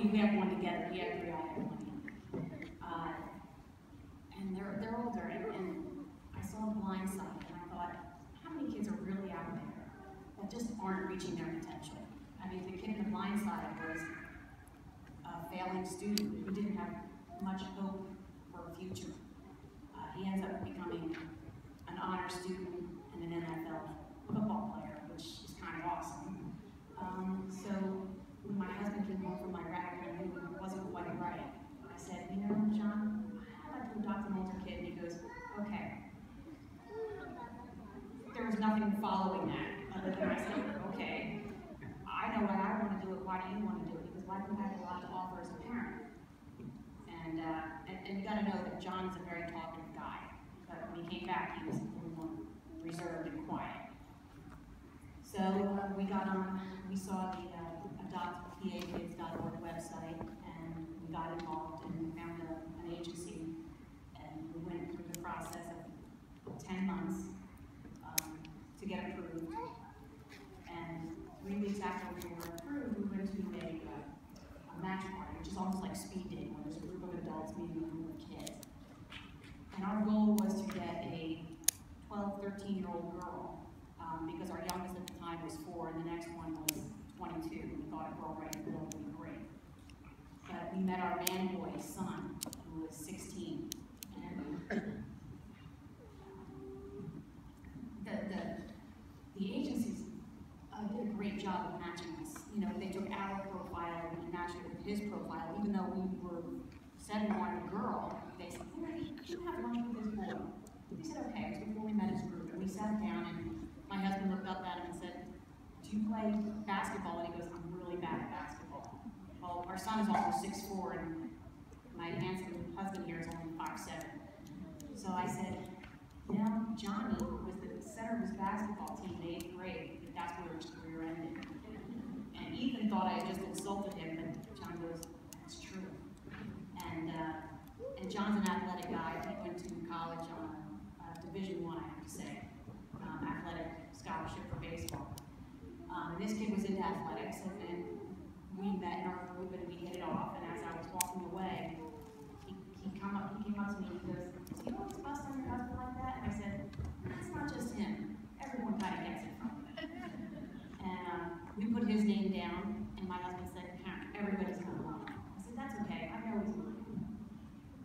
we have one together. He had 3, I had 1. And they're older, and I saw The Blind Side, and I thought, how many kids are really out there that just aren't reaching their potential? I mean, the kid in The Blind Side was a failing student who didn't have much hope for a future. He ends up becoming an honor student and an NFL football player, which is kind of awesome. So when my husband came home from Iraq and he wasn't quite right, I said, you know, John, I'd like to adopt an older kid. And he goes, okay. There was nothing following that other than I said, okay, I know why I want to do it. Why do you want to do it? Because I think I have a lot to offer as a parent. And you got to know that John is a very talkative guy. But when he came back, he was a little more reserved and quiet. So we got on, we saw the adoptpakids.org website, and we got involved and found an agency, and we went through the process of 10 months to get approved. And 3 weeks after we were approved, we went to a match party, which is almost like speed dating, where there's a group of adults meeting a group of kids. And our goal was to get a 12, 13-year-old girl, because our youngest at the time was 4, and the next one was 22. We thought a girl right in the middle would be great. But we met our man boy son, who was 16. And the agencies did a great job of matching us. You know, they took our profile and matched it with his profile. Even though we said we wanted a girl, they said, hey, you have lunch with this boy. We said, okay. So before we met his group, and we sat down, and my husband looked up at him and said, do you play basketball? And he goes, I'm really bad at basketball. Well, our son is almost 6'4", and my handsome husband here is only 5'7". So I said, you know, Johnny was the center of his basketball team in 8th grade. That's where his career ended. And Ethan thought I had just insulted him, but John goes, that's true. And John's an athletic guy. He went to college on a Division I have to say, athletic scholarship for baseball. And this kid was into athletics, and we met in our group and we hit it off. And as I was walking away, he came up to me and he goes, do you always bust on your husband like that? And I said, that's not just him. Everyone kind of gets it from him. And we put his name down, and my husband said, everybody's going to love him. I said, that's okay. I know he's mine.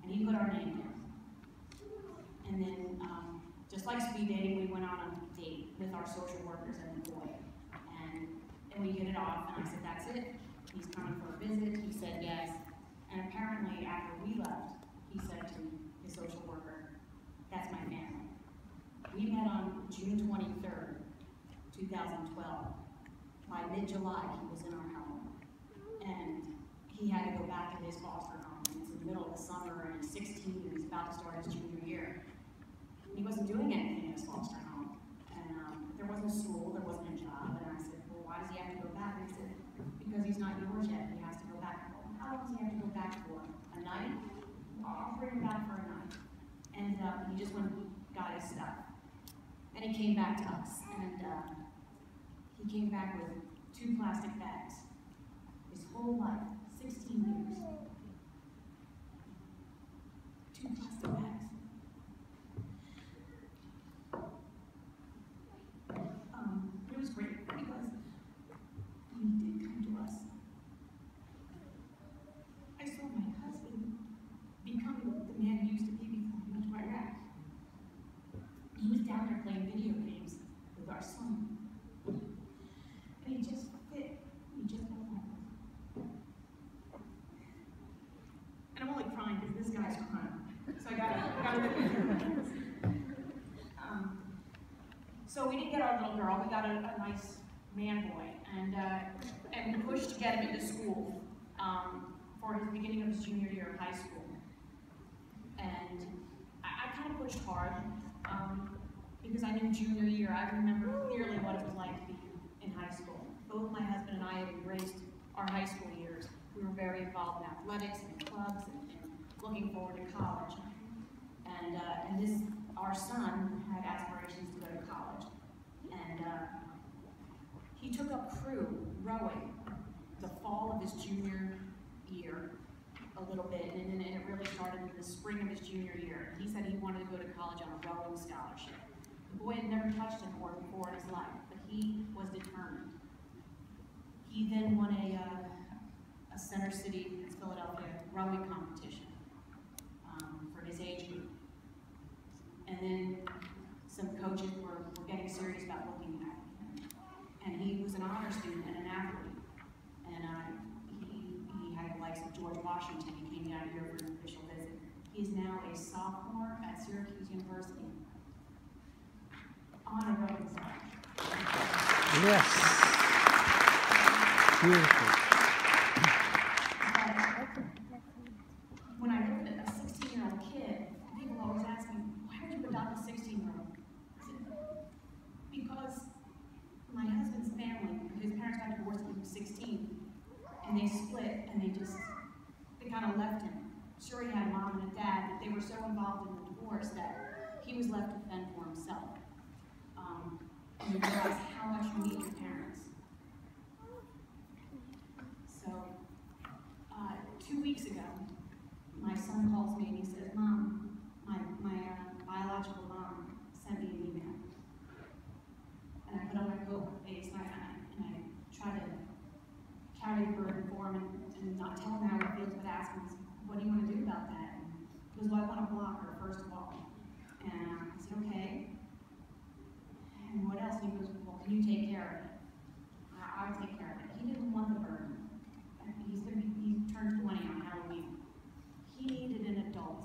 And he put our name down. And then, just like speed dating, we went on a date with our social workers and the boy. And we hit it off, and I said, that's it. He's coming for a visit. He said yes. And apparently, after we left, he said to his social worker, that's my family. We met on June 23rd, 2012. By mid-July, he was in our home. And he had to go back to his foster home. And it's in the middle of the summer, and he's 16, and he's about to start his junior year. He wasn't doing anything in his foster home. And there wasn't a school, there wasn't a job. And I said, well, why does he have to go back? And he said, because he's not yours yet, he has to go back. How long does he have to go back for? A night? I'll bring him back for a night. And he just went and got his stuff. And he came back to us. And he came back with 2 plastic bags. His whole life, 16 years. 2 plastic bags. It was great because when he did come to us, I saw my husband become the man he used to be before he went to Iraq. He was down there playing video games with our son. And he just fit. He just got home. And I'm only crying because this guy's crying. So I gotta look at him. So we didn't get our little girl. We got a nice man boy, and we pushed to get him into school for his beginning of his junior year of high school. And I kind of pushed hard because I knew junior year. I remember clearly what it was like to be in high school. Both my husband and I had embraced our high school years. We were very involved in athletics and clubs and looking forward to college. And our son had aspirations to go to college. And he took up crew rowing the fall of his junior a little bit, and it really started in the spring of his junior year. He said he wanted to go to college on a rowing scholarship. The boy had never touched an oar before in his life, but he was determined. He then won a Center City, it's Philadelphia, rowing competition for his age group. And then some coaches were getting serious about looking at him. And he was an honor student and an athlete. And he had the likes of George Washington. He came down here for an official visit. He's now a sophomore at Syracuse University on a rowing scholarship. Yes. Beautiful. When I look at a 16-year-old kid, people always ask me, why would you adopt a 16-year-old? I said, because my husband's family, his parents got divorced when he was 16, and they split, and they kind of left him. Sure, he had a mom and a dad, but they were so involved in the divorce that he was left to fend for himself. And you realize how much you need your parents. So, 2 weeks ago, my son calls me and he says, Mom, my biological mom sent me an email. And I put on my coat face and I try to carry the burden for him and not tell him how he feels, but ask him, what do you want to do about that? And he goes, well, I want to block her, first of all. And I said, okay. And what else? And he goes, well, can you take care of it? I'll take care of it. He didn't want the burden. He turned 20 on Halloween. He needed an adult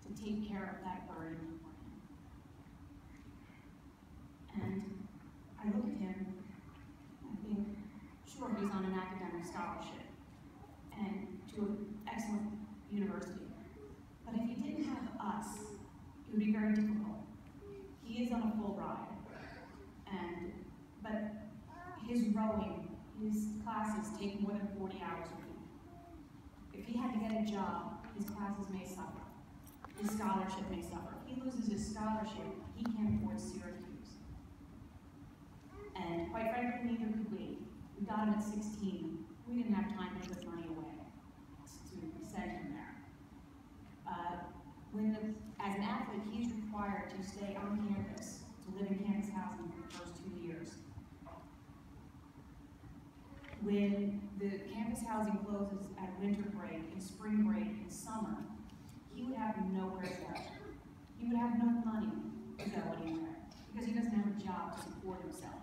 to take care of that burden for him. And I look at him, I think, sure, he's on an academic scholarship and to an excellent university. But if he didn't have us, it would be very difficult. He is on a full ride. But his rowing, his classes take more than 40 hours a week. If he had to get a job, his classes may suffer. His scholarship may suffer. If he loses his scholarship, he can't afford Syracuse. And quite frankly, neither could we. We got him at 16. We didn't have time to put money away to send him there. As an athlete, he's required to stay on campus, to live in campus housing for the first 2 years. When the campus housing closes at winter break, and spring break, and summer, he would have nowhere to go. He would have no money to go anywhere because he doesn't have a job to support himself.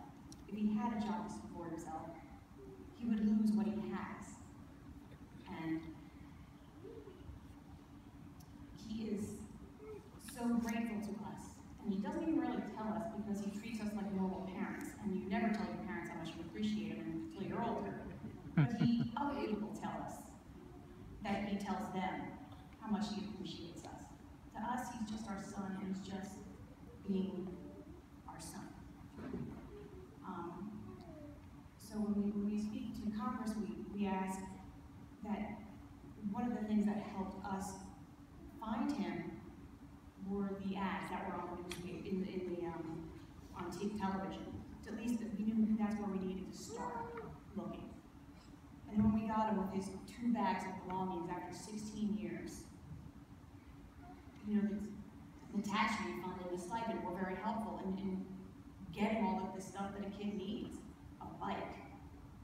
If he had a job to support himself, he would lose what he has. And he is so grateful to us. And he doesn't even really tell us because he treats us like normal parents. And you never tell your parents how much you appreciate them until you're older. But other people tell us that he tells them how much he appreciates us. To us, he's just our son, and he's just being our son. So when we speak to Congress, we ask that one of the things that helped us find him were the ads that were on television. So at least we knew that's where we needed to start looking. And then when we got him with his 2 bags of belongings after 16 years, the tax refund and the stipend were very helpful in getting all of the stuff that a kid needs. A bike,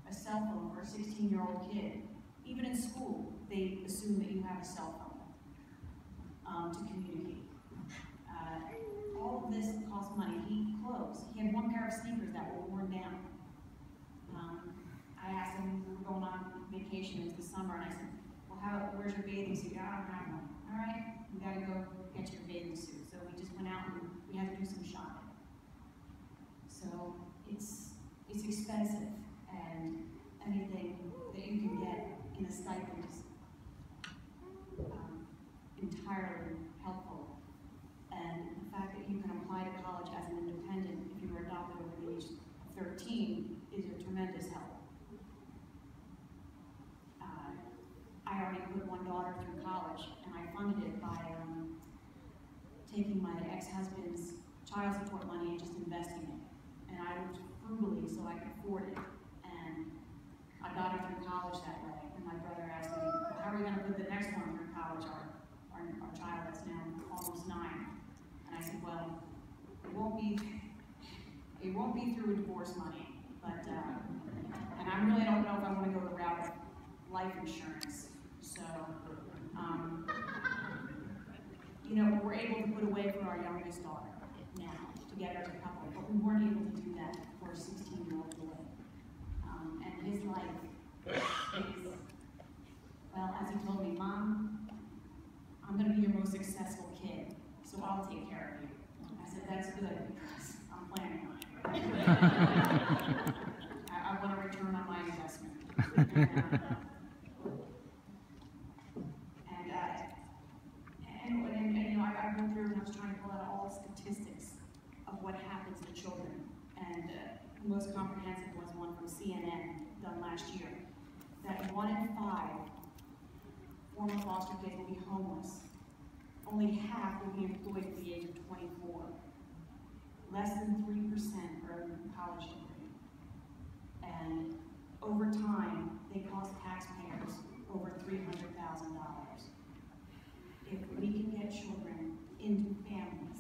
a cell phone for a 16-year-old kid. Even in school, they assume that you have a cell phone to communicate. All of this costs money. Clothes. He had 1 pair of sneakers that were worn down. I asked him, we were going on vacation, it was the summer, and I said, well, where's your bathing suit? I don't have one. All right, we gotta go get your bathing suit. So we just went out and we had to do some shopping. So it's expensive, and anything that you can get in a stipend is entirely helpful. And the fact that you can apply to college as an independent if you were adopted over the age of 13 is a tremendous help. I already put 1 daughter through college, and I funded it by taking my ex-husband's child support money and just investing it. And I worked frugally so I could afford it. And I got her through college that way. And my brother asked me, well, how are we going said, well, it won't be through divorce money, but, and I really don't know if I want to go the route of life insurance. So, you know, we're able to put away for our youngest daughter now, together as a couple, but we weren't able to do that for a 16-year-old boy. And his life is, well, as he told me, Mom, I'm going to be your most successful kid, so I'll take care of you. I said, that's good, because I'm planning on it. I want a return on my investment. And you know, I went through and I was trying to pull out all the statistics of what happens to children. And the most comprehensive was one from CNN done last year, that 1 in 5 former foster kids will be homeless. Only half will be employed at the age of 24. Less than 3% earn a college degree. And over time, they cost taxpayers over $300,000. If we can get children into families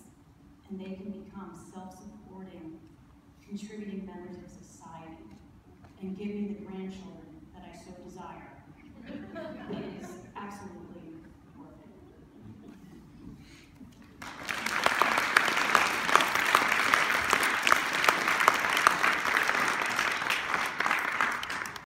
and they can become self-supporting, contributing members of society and give me the grandchildren that I so desire, it is absolutely